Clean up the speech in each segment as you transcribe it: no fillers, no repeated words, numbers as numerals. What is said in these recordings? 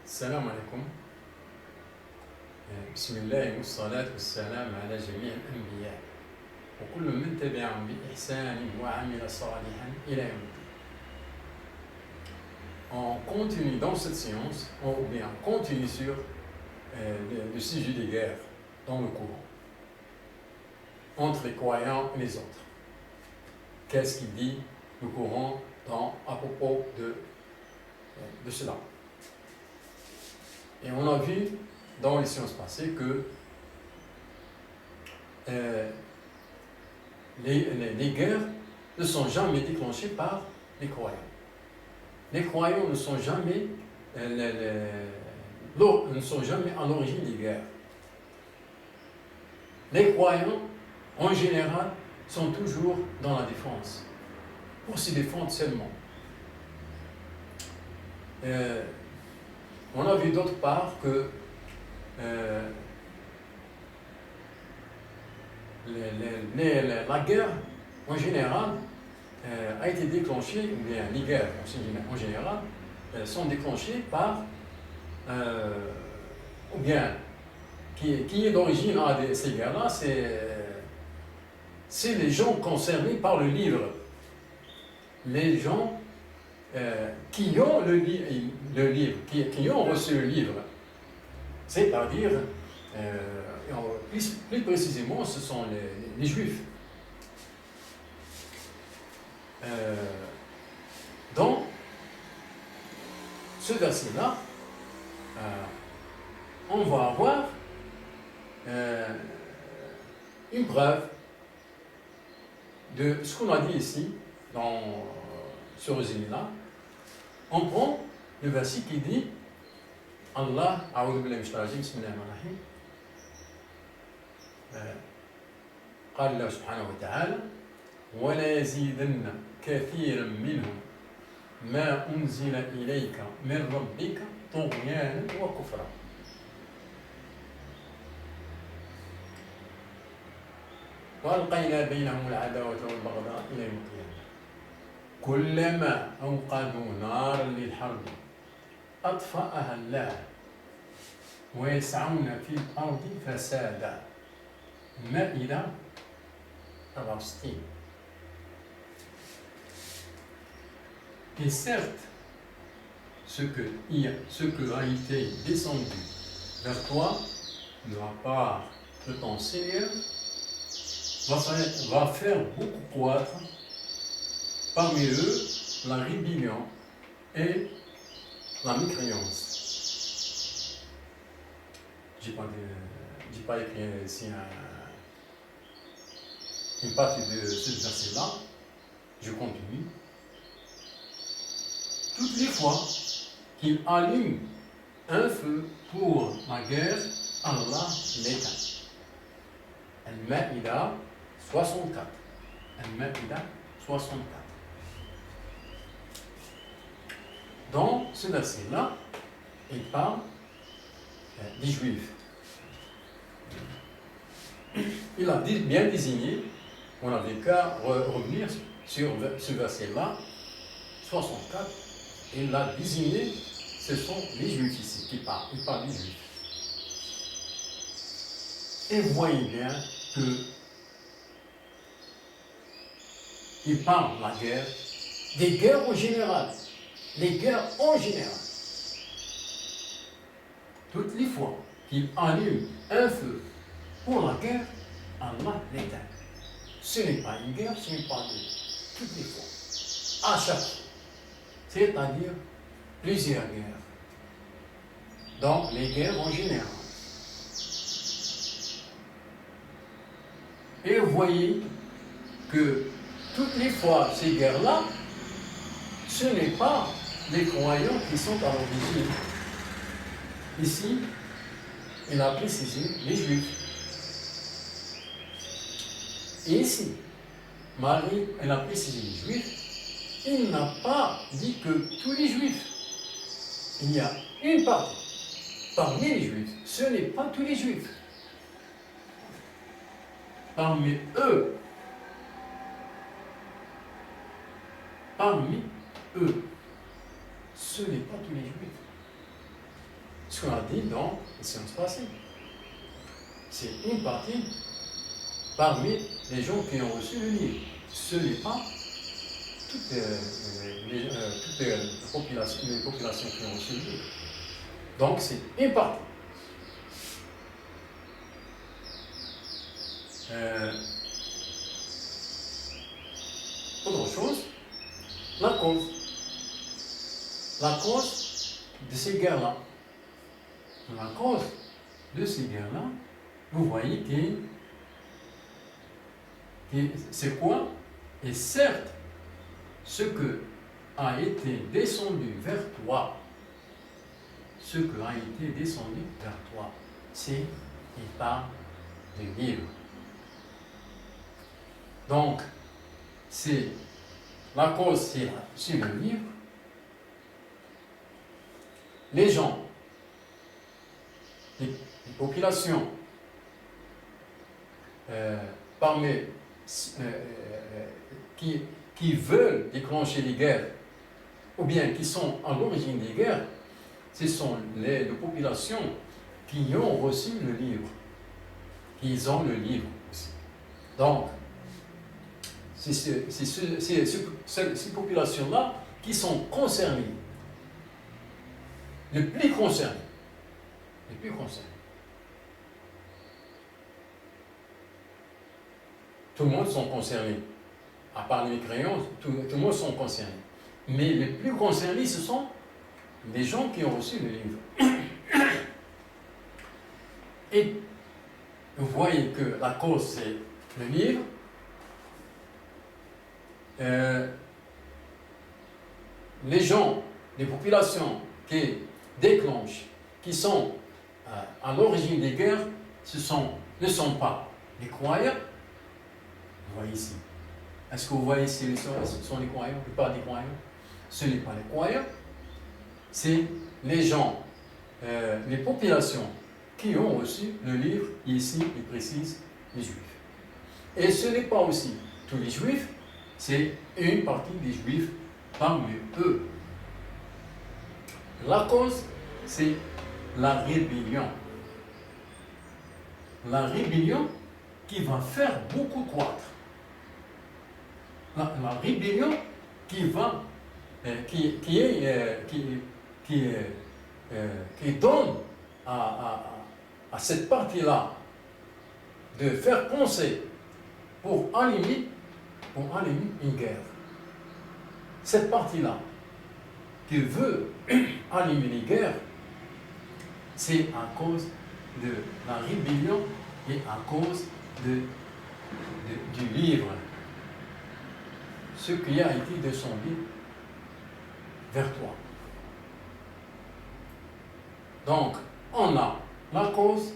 السلام عليكم. بسم الله والصلاة والسلام على جميع الأنبياء وكل من تبعهم بإحسان وعمل صالحا إلى يوم الدين. On continue dans cette séance, ou bien on continue sur le sujet des guerres dans le Coran, entre les croyants et les autres. Qu'est-ce qu'il dit le Coran à propos de cela? Et on a vu dans les séances passées que les guerres ne sont jamais déclenchées par les croyants. Les croyants ne sont jamais à l'origine des guerres. Les croyants, en général, sont toujours dans la défense, pour se défendre seulement. On a vu d'autre part que la guerre, en général, a été déclenchée, ou bien les guerres, en général, sont déclenchées par, ou bien, qui est d'origine de ces guerres-là, c'est les gens concernés par le livre. Les gens qui ont le livre, qui ont reçu le livre, c'est-à-dire, plus précisément, ce sont les Juifs. Dans ce verset-là, on va avoir une preuve de ce qu'on a dit ici, dans ce résumé-là. On prend le verset qui dit Allah, a'udhu billahi minash shaitanir rajim, bismillahir-rahmanir-rahim. قال الله سبحانه وتعالى ولا يزيدن كثيرا منهم ما أنزل إليك من ربك طغيانا وكفرا. وألقينا بينهم العداوة والبغضاء إلى يوم القيامة كلما أوقدوا نارا للحرب أطفأها الله ويسعون في الأرض فسادا. Maïda 64. Et certes, ce que a été descendu vers toi de la part de ton Seigneur va faire beaucoup croître parmi eux la rébellion et la mécréance. J'ai pas écrit ici une partie de ce verset-là. Je continue. Toutes les fois qu'il allume un feu pour la guerre, Allah l'éteint. Al-Ma'ida 64. Al-Ma'ida 64. Dans ce verset-là, il parle des Juifs. Il a bien désigné, on n'avait qu'à revenir sur ce verset-là, 64, il l'a désigné, ce sont les Juifs ici qui parlent, il parle des Juifs. Et vous voyez bien qu'il parle de la guerre, des guerres en général, les guerres en général. Toutes les fois qu'il allume un feu pour la guerre, Allah l'éteint. Ce n'est pas une guerre, ce n'est pas deux. Toutes les fois. À chaque fois. C'est-à-dire plusieurs guerres. Donc, les guerres en général. Et vous voyez que toutes les fois, ces guerres-là, ce n'est pas les croyants qui sont à l'origine. Ici, il a précisé les Juifs. Et ici, Marie, elle a précisé les Juifs, il n'a pas dit que tous les Juifs. Il y a une partie parmi les Juifs. Ce n'est pas tous les Juifs. Parmi eux, ce n'est pas tous les Juifs. ce qu'on a dit dans les séances passées. C'est une partie parmi les gens qui ont reçu le livre. Ce n'est pas toutes les populations qui ont reçu le livre. Donc c'est une partie. Autre chose, la cause. La cause de ces guerres-là. La cause de ces guerres-là, vous voyez que c'est quoi? Et certes, ce que a été descendu vers toi, ce que a été descendu vers toi, c'est il parle de livre. Donc, c'est la cause, c'est le livre. Les gens, les populations, parmi qui veulent déclencher les guerres, ou bien qui sont à l'origine des guerres, ce sont les populations qui ont reçu le livre, qui ont le livre aussi. Donc, c'est ces populations-là qui sont concernées, les plus concernées. Tout le monde sont concernés. À part les mécréants, tout le monde sont concernés. Mais les plus concernés, ce sont les gens qui ont reçu le livre. Et vous voyez que la cause, c'est le livre. Les gens, les populations qui déclenchent, qui sont à l'origine des guerres, ne sont pas les croyants. Vous voyez ici. Est-ce que vous voyez ici ce sont les croyants, pas des croyants? Ce n'est pas les croyants, c'est les gens, les populations qui ont reçu le livre, et ici il précise les juifs. Et ce n'est pas aussi tous les juifs, c'est une partie des juifs parmi eux. La cause, c'est la rébellion. La rébellion qui va faire beaucoup croître. La rébellion qui donne à cette partie-là de faire penser pour allumer une guerre. Cette partie-là qui veut allumer les guerres, c'est à cause de la rébellion et à cause du livre. Ce qui a été descendu vers toi. Donc, on a la cause,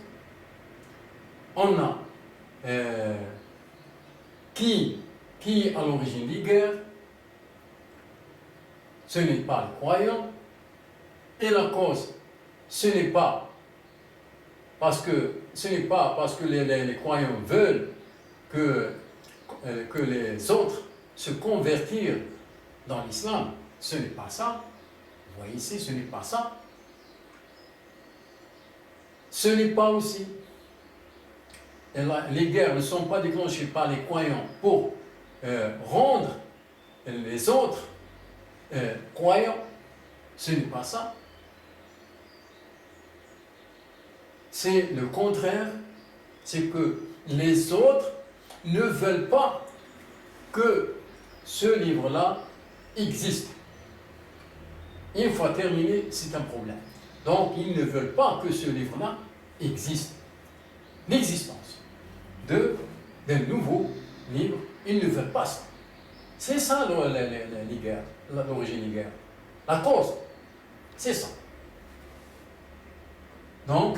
on a qui est à l'origine des guerres, ce n'est pas le croyant, et la cause, ce n'est pas parce que les croyants veulent que les autres se convertir dans l'islam. Ce n'est pas ça. Vous voyez ici, ce n'est pas ça. Ce n'est pas aussi. Et là, les guerres ne sont pas déclenchées par les croyants pour rendre les autres croyants. Ce n'est pas ça. C'est le contraire. C'est que les autres ne veulent pas que ce livre-là existe. Une fois terminé, c'est un problème. Donc, ils ne veulent pas que ce livre-là existe. L'existence d'un nouveau livre, ils ne veulent pas ça. C'est ça les guerres, l'origine des guerres. La cause, c'est ça. Donc,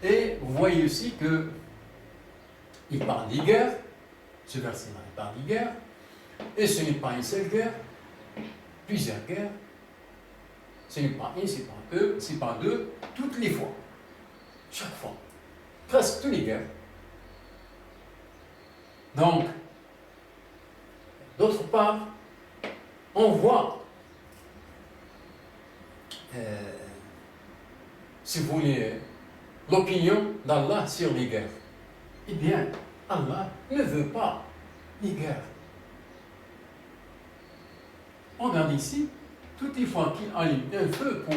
et vous voyez aussi que il parle des guerres, ce verset-là, il parle des guerres, et ce n'est pas une seule guerre, plusieurs guerres. Ce n'est pas une, c'est pas deux, toutes les fois. Chaque fois. Presque toutes les guerres. Donc, d'autre part, on voit si vous voulez, l'opinion d'Allah sur les guerres. Eh bien, Allah ne veut pas les guerres. On regarde ici, toutes les fois qu'il allume un feu pour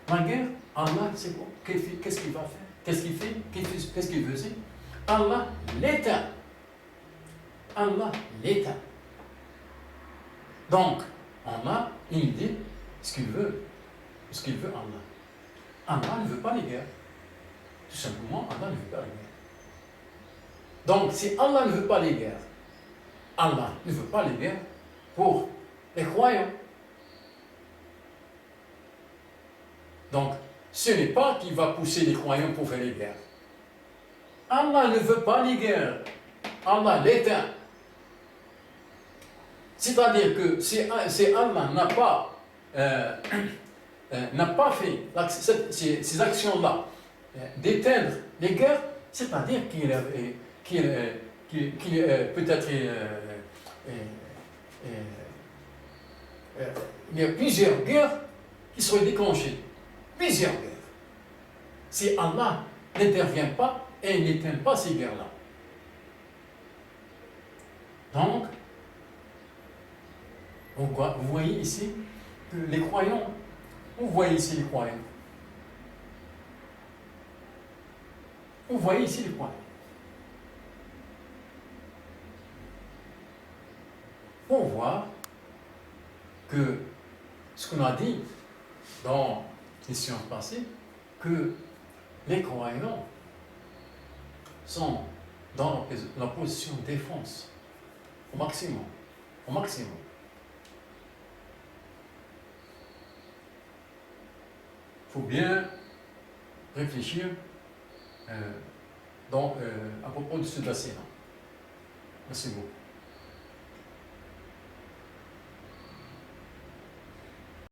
la guerre, Allah, c'est quoi? Qu'est-ce qu'il va faire? Qu'est-ce qu'il fait? Qu'est-ce qu'il faisait? Allah l'éteint. Allah l'éteint. Donc, Allah, il dit ce qu'il veut. Ce qu'il veut, Allah. Allah ne veut pas les guerres. Tout simplement, Allah ne veut pas les guerres. Donc, si Allah ne veut pas les guerres, Allah ne veut pas les guerres pour les croyants. Donc, ce n'est pas qu'il va pousser les croyants pour faire les guerres. Allah ne veut pas les guerres. Allah l'éteint. C'est-à-dire que si Allah n'a pas fait ces actions-là d'éteindre les guerres, c'est-à-dire qu'il peut-être il y a plusieurs guerres qui seraient déclenchées. Plusieurs guerres. Si Allah n'intervient pas et n'éteint pas ces guerres-là. Donc, vous voyez ici que les croyants, vous voyez ici les croyants. Vous voyez ici les croyants. Pour voir que ce qu'on a dit dans les séances passées, que les croyants sont dans la position de défense au maximum. Au maximum. Il faut bien réfléchir à propos de ce verset-là. Merci beaucoup.